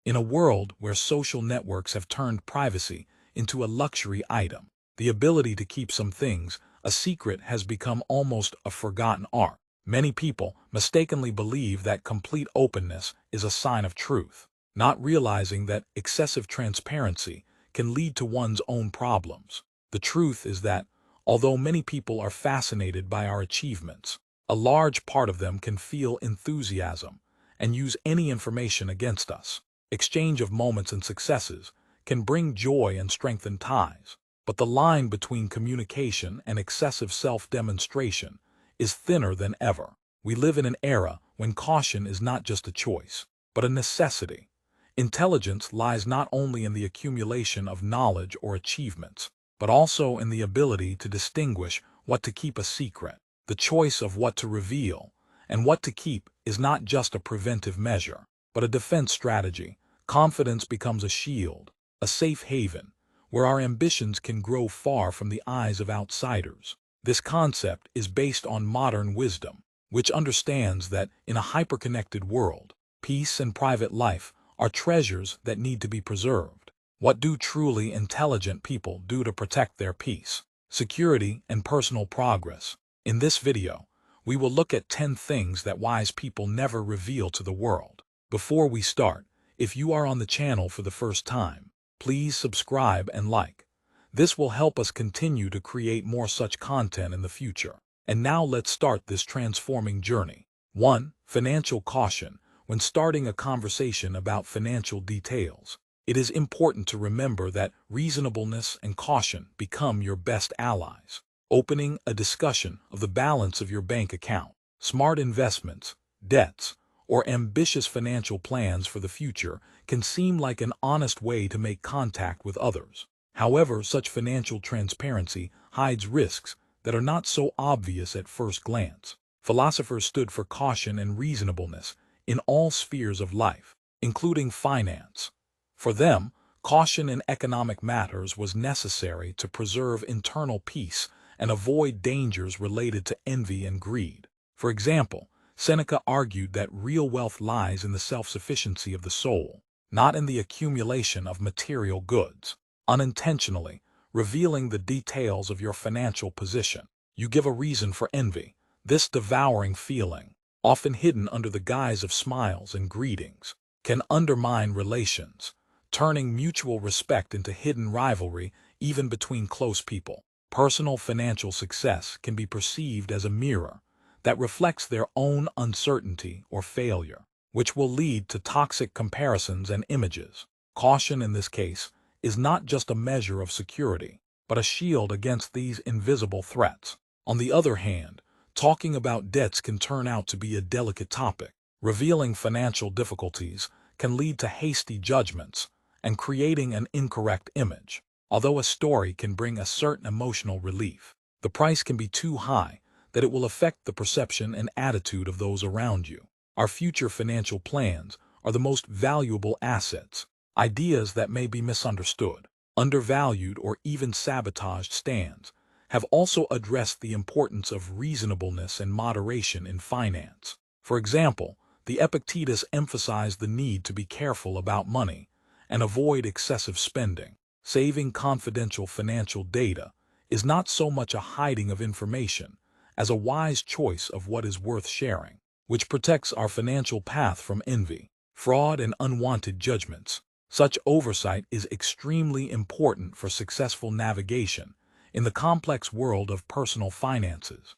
In a world where social networks have turned privacy into a luxury item, the ability to keep some things a secret has become almost a forgotten art. Many people mistakenly believe that complete openness is a sign of truth, not realizing that excessive transparency can lead to one's own problems. The truth is that, although many people are fascinated by our achievements, a large part of them can feel enthusiasm and use any information against us. Exchange of moments and successes can bring joy and strengthen ties, but the line between communication and excessive self-demonstration is thinner than ever. We live in an era when caution is not just a choice, but a necessity. Intelligence lies not only in the accumulation of knowledge or achievements, but also in the ability to distinguish what to keep a secret. The choice of what to reveal and what to keep is not just a preventive measure, but a defense strategy. Confidence becomes a shield, a safe haven, where our ambitions can grow far from the eyes of outsiders. This concept is based on modern wisdom, which understands that in a hyperconnected world, peace and private life are treasures that need to be preserved. What do truly intelligent people do to protect their peace, security, and personal progress? In this video, we will look at 10 things that wise people never reveal to the world. Before we start, if you are on the channel for the first time, please subscribe and like. This will help us continue to create more such content in the future. And now let's start this transforming journey. 1. Financial caution. When starting a conversation about financial details, it is important to remember that reasonableness and caution become your best allies. Opening a discussion of the balance of your bank account, smart investments, debts, or ambitious financial plans for the future can seem like an honest way to make contact with others. However, such financial transparency hides risks that are not so obvious at first glance. Philosophers stood for caution and reasonableness in all spheres of life, including finance. For them, caution in economic matters was necessary to preserve internal peace and avoid dangers related to envy and greed. For example, Seneca argued that real wealth lies in the self-sufficiency of the soul, not in the accumulation of material goods. Unintentionally revealing the details of your financial position, you give a reason for envy. This devouring feeling, often hidden under the guise of smiles and greetings, can undermine relations, turning mutual respect into hidden rivalry even between close people. Personal financial success can be perceived as a mirror that reflects their own uncertainty or failure, which will lead to toxic comparisons and images. Caution in this case is not just a measure of security, but a shield against these invisible threats. On the other hand, talking about debts can turn out to be a delicate topic. Revealing financial difficulties can lead to hasty judgments and creating an incorrect image. Although a story can bring a certain emotional relief, the price can be too high that it will affect the perception and attitude of those around you. Our future financial plans are the most valuable assets. Ideas that may be misunderstood, undervalued, or even sabotaged stands have also addressed the importance of reasonableness and moderation in finance. For example, the Epictetus emphasized the need to be careful about money and avoid excessive spending. Saving confidential financial data is not so much a hiding of information as a wise choice of what is worth sharing, which protects our financial path from envy, fraud, and unwanted judgments. Such oversight is extremely important for successful navigation in the complex world of personal finances.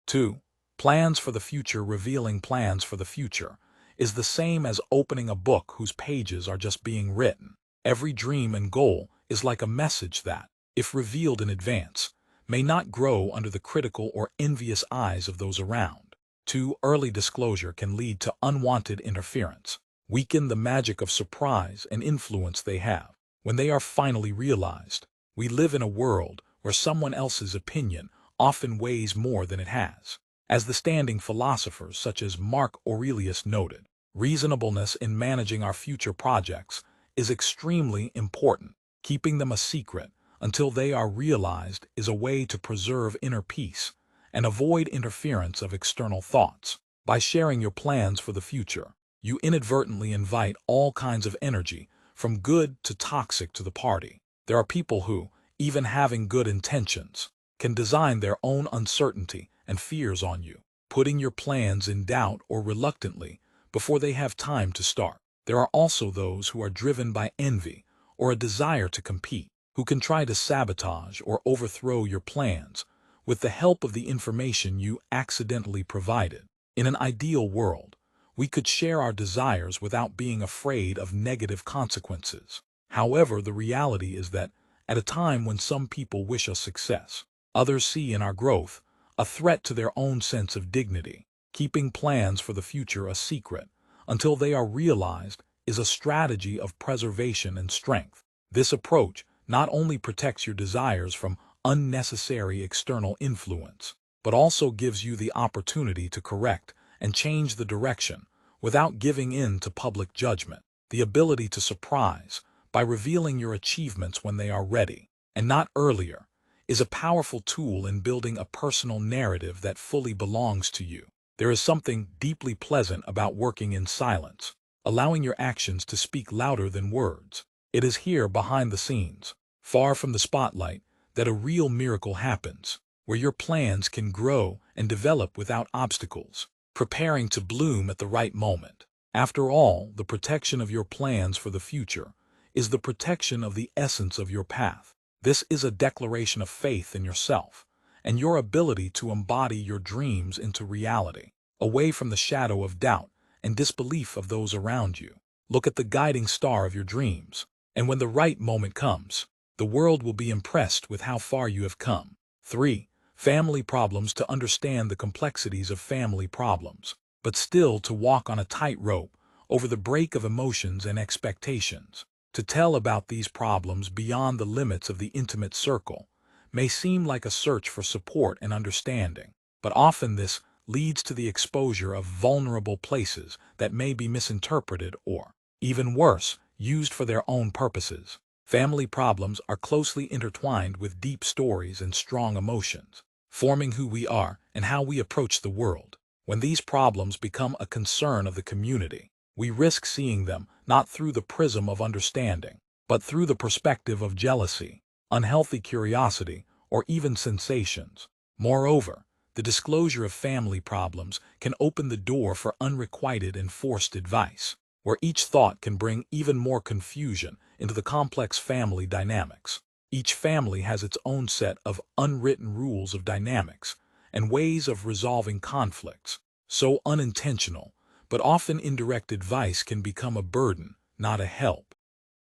2. Plans for the future. Revealing plans for the future is the same as opening a book whose pages are just being written. Every dream and goal is like a message that, if revealed in advance, may not grow under the critical or envious eyes of those around. 2. Early disclosure can lead to unwanted interference, weaken the magic of surprise and influence they have when they are finally realized. We live in a world where someone else's opinion often weighs more than it has. As the standing philosophers such as Mark Aurelius noted, reasonableness in managing our future projects is extremely important. Keeping them a secret until they are realized is a way to preserve inner peace and avoid interference of external thoughts. By sharing your plans for the future, You inadvertently invite all kinds of energy, from good to toxic, to the party. There are people who, even having good intentions, can design their own uncertainty and fears on you, putting your plans in doubt or reluctantly before they have time to start. There are also those who are driven by envy or a desire to compete, who can try to sabotage or overthrow your plans with the help of the information you accidentally provided. In an ideal world, we could share our desires without being afraid of negative consequences. However, the reality is that at a time when some people wish us success, others see in our growth a threat to their own sense of dignity. Keeping plans for the future a secret until they are realized is a strategy of preservation and strength. This approach not only protects your desires from unnecessary external influence, but also gives you the opportunity to correct and change the direction without giving in to public judgment. The ability to surprise by revealing your achievements when they are ready, and not earlier, is a powerful tool in building a personal narrative that fully belongs to you. There is something deeply pleasant about working in silence, allowing your actions to speak louder than words. It is here, behind the scenes, far from the spotlight, that a real miracle happens, where your plans can grow and develop without obstacles, preparing to bloom at the right moment. After all, the protection of your plans for the future is the protection of the essence of your path. This is a declaration of faith in yourself and your ability to embody your dreams into reality, away from the shadow of doubt and disbelief of those around you. Look at the guiding star of your dreams, and when the right moment comes, the world will be impressed with how far you have come. 3. Family problems. To understand the complexities of family problems, but still to walk on a tightrope over the break of emotions and expectations. To tell about these problems beyond the limits of the intimate circle may seem like a search for support and understanding, but often this leads to the exposure of vulnerable places that may be misinterpreted or, even worse, used for their own purposes. Family problems are closely intertwined with deep stories and strong emotions, forming who we are and how we approach the world. When these problems become a concern of the community, we risk seeing them not through the prism of understanding, but through the perspective of jealousy, unhealthy curiosity, or even sensations. Moreover, the disclosure of family problems can open the door for unrequited and forced advice, where each thought can bring even more confusion into the complex family dynamics. Each family has its own set of unwritten rules of dynamics and ways of resolving conflicts, so unintentional but often indirect advice can become a burden, not a help.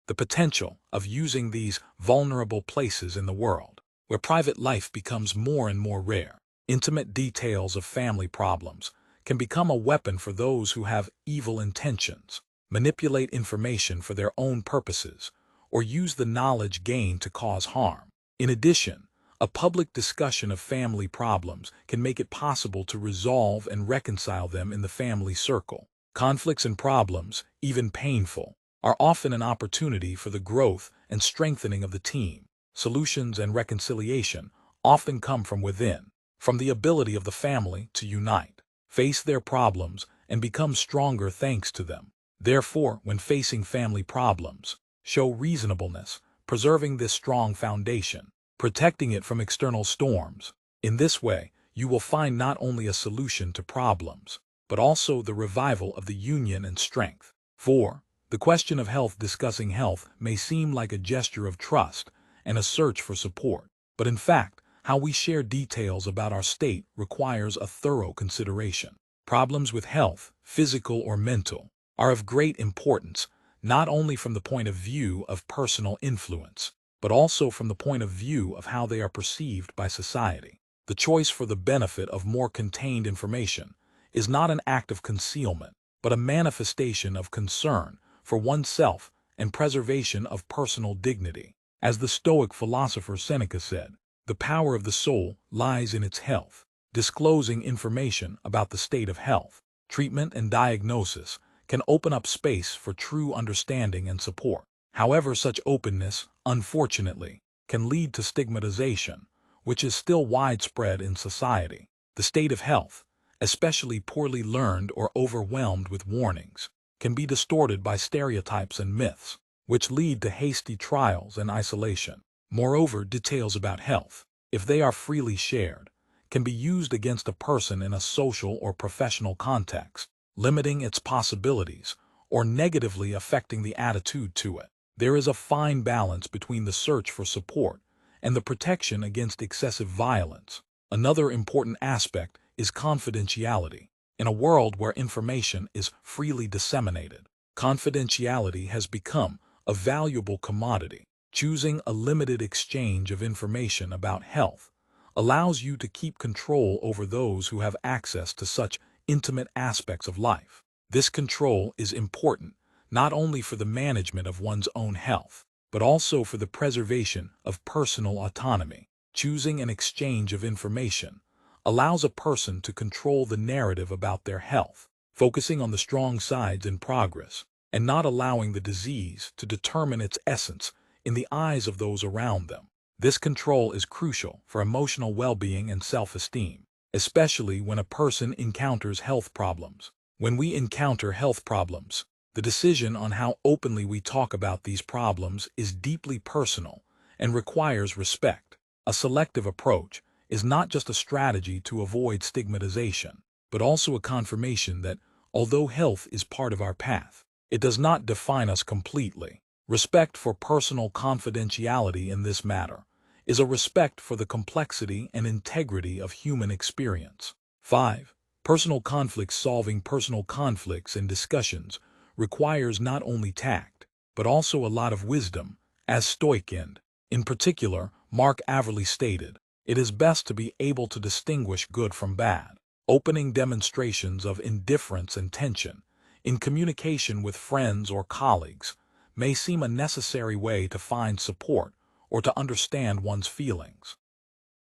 The potential of using these vulnerable places in the world, where private life becomes more and more rare. Intimate details of family problems can become a weapon for those who have evil intentions, manipulate information for their own purposes, or use the knowledge gained to cause harm. In addition, a public discussion of family problems can make it possible to resolve and reconcile them in the family circle. Conflicts and problems, even painful, are often an opportunity for the growth and strengthening of the team. Solutions and reconciliation often come from within, from the ability of the family to unite, face their problems, and become stronger thanks to them. Therefore, when facing family problems, show reasonableness, preserving this strong foundation, protecting it from external storms. In this way, you will find not only a solution to problems, but also the revival of the union and strength. 4. The question of health. Discussing health may seem like a gesture of trust and a search for support, but in fact, how we share details about our state requires a thorough consideration. Problems with health, physical or mental, are of great importance, not only from the point of view of personal influence, but also from the point of view of how they are perceived by society. The choice for the benefit of more contained information is not an act of concealment, but a manifestation of concern for oneself and preservation of personal dignity. As the Stoic philosopher Seneca said, the power of the soul lies in its health. Disclosing information about the state of health, treatment, and diagnosis can open up space for true understanding and support. However, such openness, unfortunately, can lead to stigmatization, which is still widespread in society. The state of health, especially poorly learned or overwhelmed with warnings, can be distorted by stereotypes and myths, which lead to hasty trials and isolation. Moreover, details about health, if they are freely shared, can be used against a person in a social or professional context, limiting its possibilities or negatively affecting the attitude to it. There is a fine balance between the search for support and the protection against excessive violence. Another important aspect is confidentiality. In a world where information is freely disseminated, confidentiality has become a valuable commodity. Choosing a limited exchange of information about health allows you to keep control over those who have access to such intimate aspects of life. This control is important not only for the management of one's own health, but also for the preservation of personal autonomy. Choosing an exchange of information allows a person to control the narrative about their health, focusing on the strong sides and progress, and not allowing the disease to determine its essence in the eyes of those around them. This control is crucial for emotional well-being and self-esteem, especially when a person encounters health problems. When we encounter health problems, the decision on how openly we talk about these problems is deeply personal and requires respect. A selective approach is not just a strategy to avoid stigmatization, but also a confirmation that, although health is part of our path, it does not define us completely. Respect for personal confidentiality in this matter is a respect for the complexity and integrity of human experience. 5. Personal conflicts. Solving personal conflicts and discussions requires not only tact, but also a lot of wisdom, as Stoic in particular, Mark Averley stated, "It is best to be able to distinguish good from bad." Opening demonstrations of indifference and tension in communication with friends or colleagues may seem a necessary way to find support or to understand one's feelings.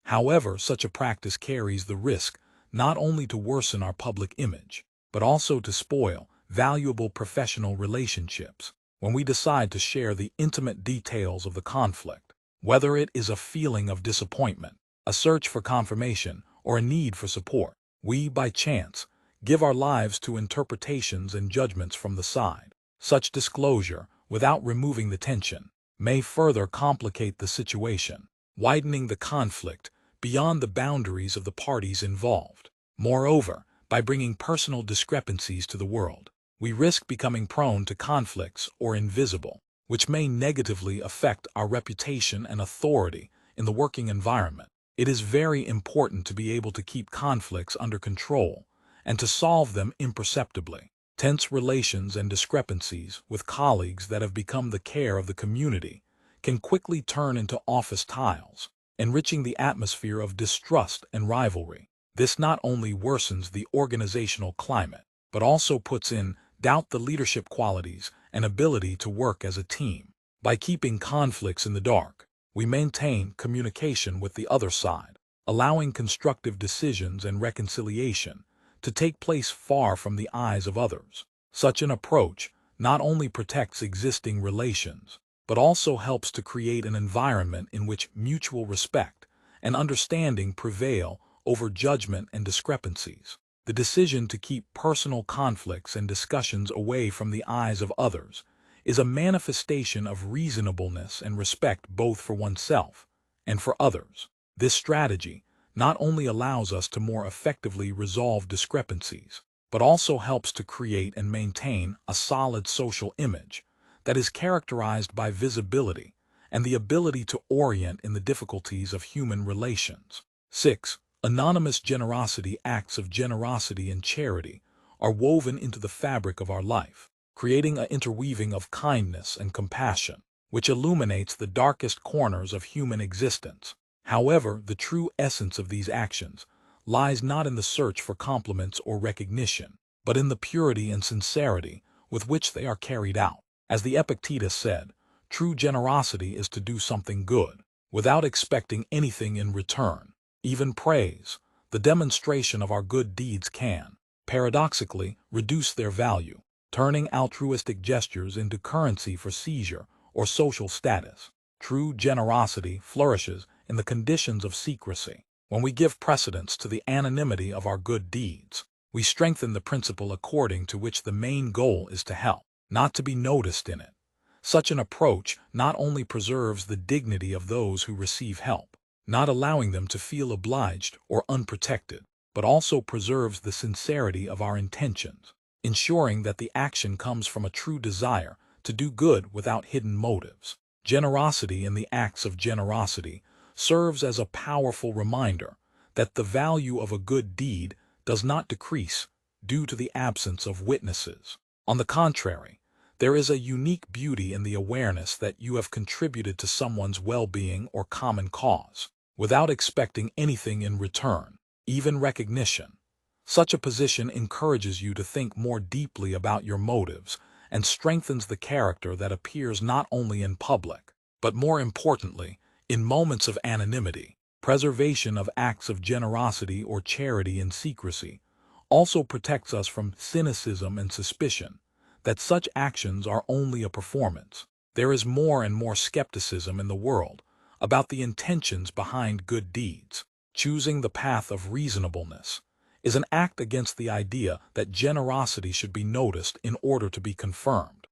However, such a practice carries the risk not only to worsen our public image, but also to spoil valuable professional relationships. When we decide to share the intimate details of the conflict, whether it is a feeling of disappointment, a search for confirmation, or a need for support, we, by chance, give our lives to interpretations and judgments from the side. Such disclosure, without removing the tension, may further complicate the situation, widening the conflict beyond the boundaries of the parties involved. Moreover, by bringing personal discrepancies to the world, we risk becoming prone to conflicts or invisible, which may negatively affect our reputation and authority in the working environment. It is very important to be able to keep conflicts under control and to solve them imperceptibly. Tense relations and discrepancies with colleagues that have become the care of the community can quickly turn into office tiles, enriching the atmosphere of distrust and rivalry. This not only worsens the organizational climate, but also puts in doubt the leadership qualities and ability to work as a team. By keeping conflicts in the dark, we maintain communication with the other side, allowing constructive decisions and reconciliation to take place far from the eyes of others. Such an approach not only protects existing relations, but also helps to create an environment in which mutual respect and understanding prevail over judgment and discrepancies. The decision to keep personal conflicts and discussions away from the eyes of others is a manifestation of reasonableness and respect both for oneself and for others. This strategy not only allows us to more effectively resolve discrepancies, but also helps to create and maintain a solid social image that is characterized by visibility and the ability to orient in the difficulties of human relations. 6. Anonymous generosity. Acts of generosity and charity are woven into the fabric of our life, creating an interweaving of kindness and compassion, which illuminates the darkest corners of human existence. However, the true essence of these actions lies not in the search for compliments or recognition, but in the purity and sincerity with which they are carried out. As the Epictetus said, true generosity is to do something good, without expecting anything in return, even praise. The demonstration of our good deeds can, paradoxically, reduce their value, turning altruistic gestures into currency for seizure or social status. True generosity flourishes in the conditions of secrecy, when we give precedence to the anonymity of our good deeds. We strengthen the principle according to which the main goal is to help, not to be noticed in it. Such an approach not only preserves the dignity of those who receive help, not allowing them to feel obliged or unprotected, but also preserves the sincerity of our intentions, ensuring that the action comes from a true desire to do good without hidden motives. Generosity in the acts of generosity serves as a powerful reminder that the value of a good deed does not decrease due to the absence of witnesses. On the contrary, there is a unique beauty in the awareness that you have contributed to someone's well-being or common cause, without expecting anything in return, even recognition. Such a position encourages you to think more deeply about your motives and strengthens the character that appears not only in public, but more importantly, in moments of anonymity. Preservation of acts of generosity or charity in secrecy also protects us from cynicism and suspicion that such actions are only a performance. There is more and more skepticism in the world about the intentions behind good deeds. Choosing the path of reasonableness is an act against the idea that generosity should be noticed in order to be confirmed.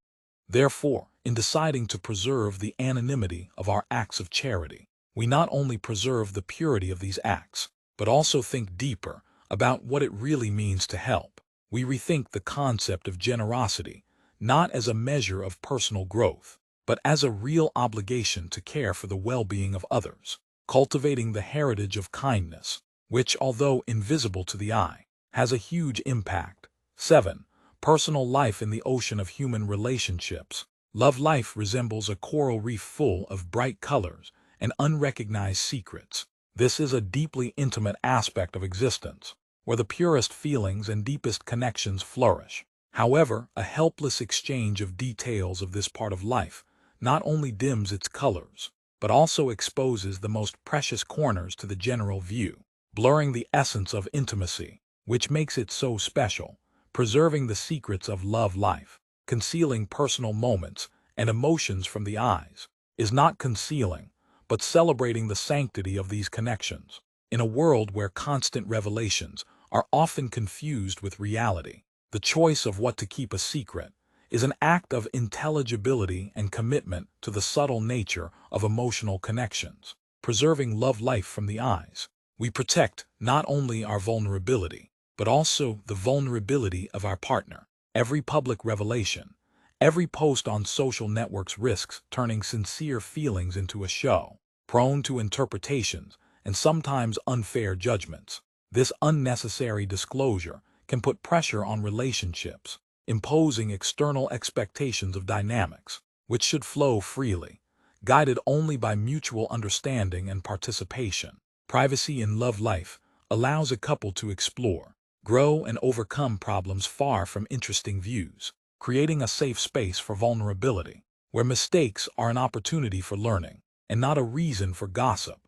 Therefore, in deciding to preserve the anonymity of our acts of charity, we not only preserve the purity of these acts, but also think deeper about what it really means to help. We rethink the concept of generosity, not as a measure of personal growth, but as a real obligation to care for the well-being of others, cultivating the heritage of kindness, which, although invisible to the eye, has a huge impact. 7. Personal life in the ocean of human relationships. Love life resembles a coral reef full of bright colors and unrecognized secrets. This is a deeply intimate aspect of existence, where the purest feelings and deepest connections flourish. However, a helpless exchange of details of this part of life not only dims its colors, but also exposes the most precious corners to the general view, blurring the essence of intimacy, which makes it so special. Preserving the secrets of love life, concealing personal moments and emotions from the eyes, is not concealing, but celebrating the sanctity of these connections. In a world where constant revelations are often confused with reality, the choice of what to keep a secret is an act of intelligibility and commitment to the subtle nature of emotional connections. Preserving love life from the eyes, we protect not only our vulnerability, but also the vulnerability of our partner. Every public revelation, every post on social networks risks turning sincere feelings into a show, prone to interpretations and sometimes unfair judgments. This unnecessary disclosure can put pressure on relationships, imposing external expectations of dynamics, which should flow freely, guided only by mutual understanding and participation. Privacy in love life allows a couple to explore, grow, and overcome problems far from interesting views, creating a safe space for vulnerability, where mistakes are an opportunity for learning and not a reason for gossip.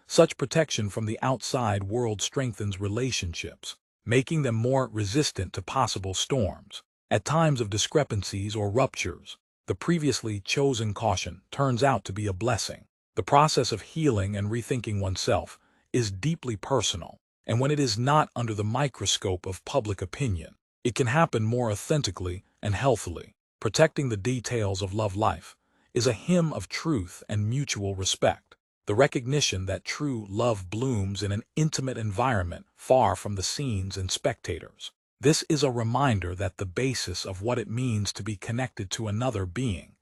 Such protection from the outside world strengthens relationships, making them more resistant to possible storms. At times of discrepancies or ruptures, the previously chosen caution turns out to be a blessing. The process of healing and rethinking oneself is deeply personal, and when it is not under the microscope of public opinion, it can happen more authentically and healthily. Protecting the details of love life is a hymn of truth and mutual respect, the recognition that true love blooms in an intimate environment far from the scenes and spectators. This is a reminder that the basis of what it means to be connected to another being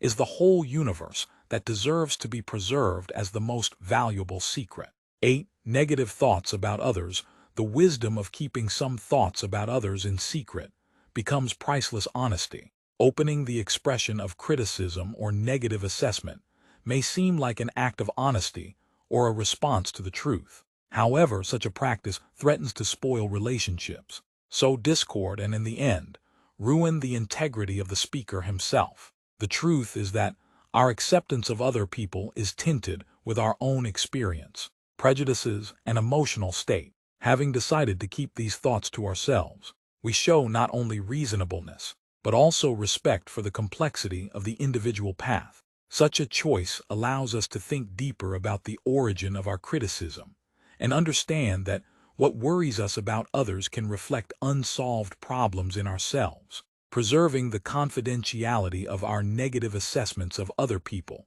is the whole universe that deserves to be preserved as the most valuable secret. 8. Negative thoughts about others. The wisdom of keeping some thoughts about others in secret becomes priceless honesty. Opening the expression of criticism or negative assessment may seem like an act of honesty or a response to the truth. However, such a practice threatens to spoil relationships, sow discord, and in the end, ruin the integrity of the speaker himself. The truth is that our acceptance of other people is tinted with our own experience, prejudices, and emotional state. Having decided to keep these thoughts to ourselves, we show not only reasonableness, but also respect for the complexity of the individual path. Such a choice allows us to think deeper about the origin of our criticism and understand that What worries us about others can reflect unsolved problems in ourselves. Preserving the confidentiality of our negative assessments of other people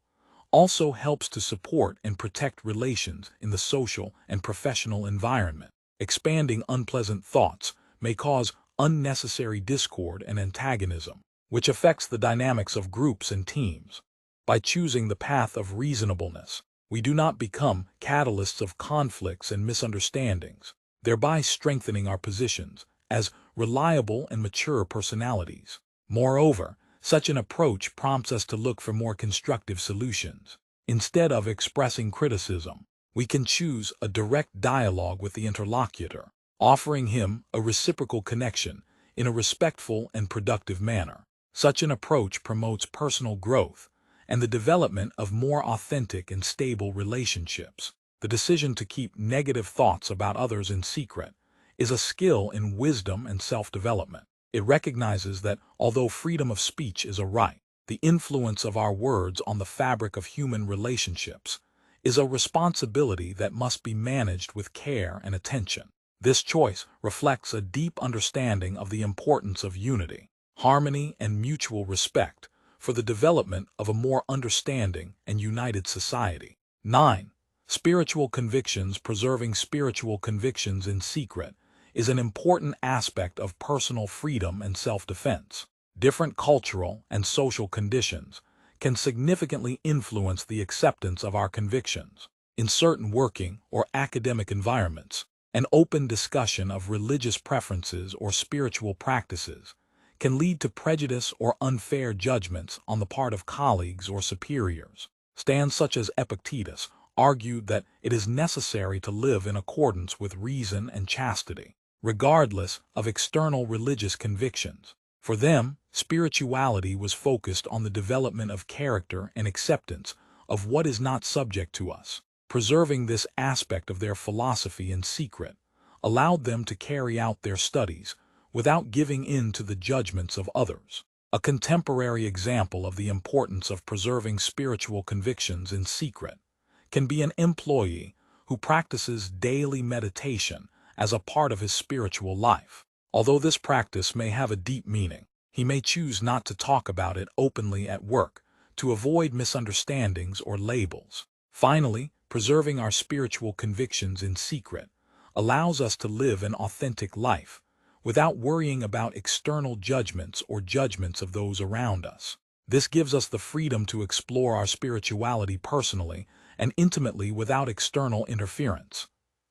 also helps to support and protect relations in the social and professional environment. Expanding unpleasant thoughts may cause unnecessary discord and antagonism, which affects the dynamics of groups and teams. By choosing the path of reasonableness, we do not become catalysts of conflicts and misunderstandings, thereby strengthening our positions as reliable and mature personalities. Moreover, such an approach prompts us to look for more constructive solutions. Instead of expressing criticism, we can choose a direct dialogue with the interlocutor, offering him a reciprocal connection in a respectful and productive manner. Such an approach promotes personal growth and the development of more authentic and stable relationships. The decision to keep negative thoughts about others in secret is a skill in wisdom and self-development. It recognizes that although freedom of speech is a right, the influence of our words on the fabric of human relationships is a responsibility that must be managed with care and attention. This choice reflects a deep understanding of the importance of unity, harmony, and mutual respect for the development of a more understanding and united society. 9. Spiritual convictions. Preserving spiritual convictions in secret is an important aspect of personal freedom and self-defense. Different cultural and social conditions can significantly influence the acceptance of our convictions. In certain working or academic environments, an open discussion of religious preferences or spiritual practices can lead to prejudice or unfair judgments on the part of colleagues or superiors. Stands such as Epictetus argued that it is necessary to live in accordance with reason and chastity, regardless of external religious convictions. For them, spirituality was focused on the development of character and acceptance of what is not subject to us. Preserving this aspect of their philosophy in secret allowed them to carry out their studies without giving in to the judgments of others. A contemporary example of the importance of preserving spiritual convictions in secret can be an employee who practices daily meditation as a part of his spiritual life. Although this practice may have a deep meaning, he may choose not to talk about it openly at work to avoid misunderstandings or labels. Finally, preserving our spiritual convictions in secret allows us to live an authentic life without worrying about external judgments or judgments of those around us. This gives us the freedom to explore our spirituality personally and intimately without external interference.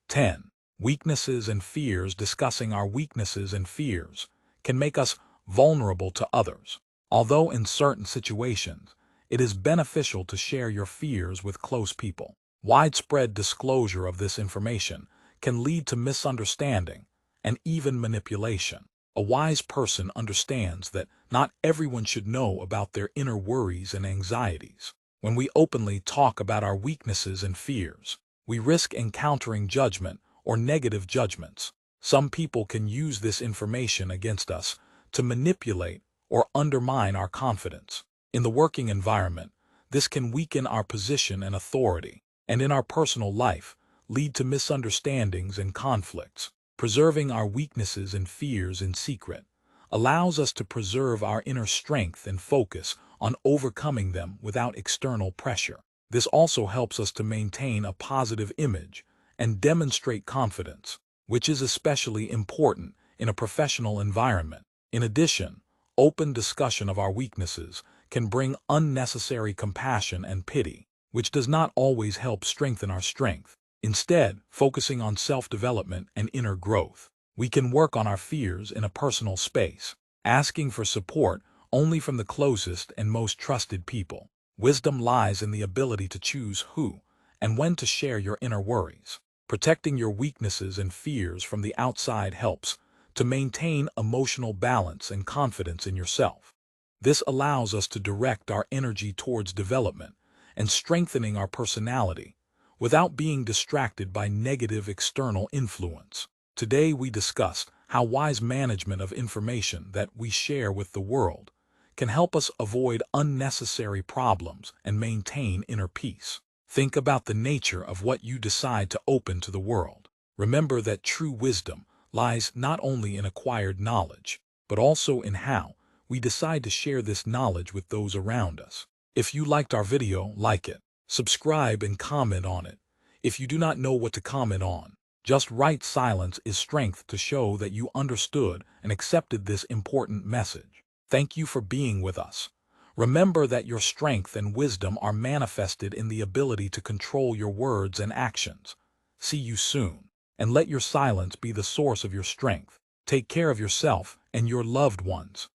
10. Weaknesses and fears. Discussing our weaknesses and fears can make us vulnerable to others. Although in certain situations, it is beneficial to share your fears with close people. Widespread disclosure of this information can lead to misunderstanding and even manipulation. A wise person understands that not everyone should know about their inner worries and anxieties. When we openly talk about our weaknesses and fears, we risk encountering judgment or negative judgments. Some people can use this information against us to manipulate or undermine our confidence. In the working environment, this can weaken our position and authority, and in our personal life, lead to misunderstandings and conflicts. Preserving our weaknesses and fears in secret allows us to preserve our inner strength and focus on overcoming them without external pressure. This also helps us to maintain a positive image and demonstrate confidence, which is especially important in a professional environment. In addition, open discussion of our weaknesses can bring unnecessary compassion and pity, which does not always help strengthen our strength. Instead, focusing on self-development and inner growth, we can work on our fears in a personal space, asking for support only from the closest and most trusted people. Wisdom lies in the ability to choose who and when to share your inner worries. Protecting your weaknesses and fears from the outside helps to maintain emotional balance and confidence in yourself. This allows us to direct our energy towards development and strengthening our personality without being distracted by negative external influence. Today we discussed how wise management of information that we share with the world can help us avoid unnecessary problems and maintain inner peace. Think about the nature of what you decide to open to the world. Remember that true wisdom lies not only in acquired knowledge, but also in how we decide to share this knowledge with those around us. If you liked our video, like it, subscribe and comment on it. If you do not know what to comment on, just write "silence is strength" to show that you understood and accepted this important message. Thank you for being with us. Remember that your strength and wisdom are manifested in the ability to control your words and actions. See you soon, and let your silence be the source of your strength. Take care of yourself and your loved ones.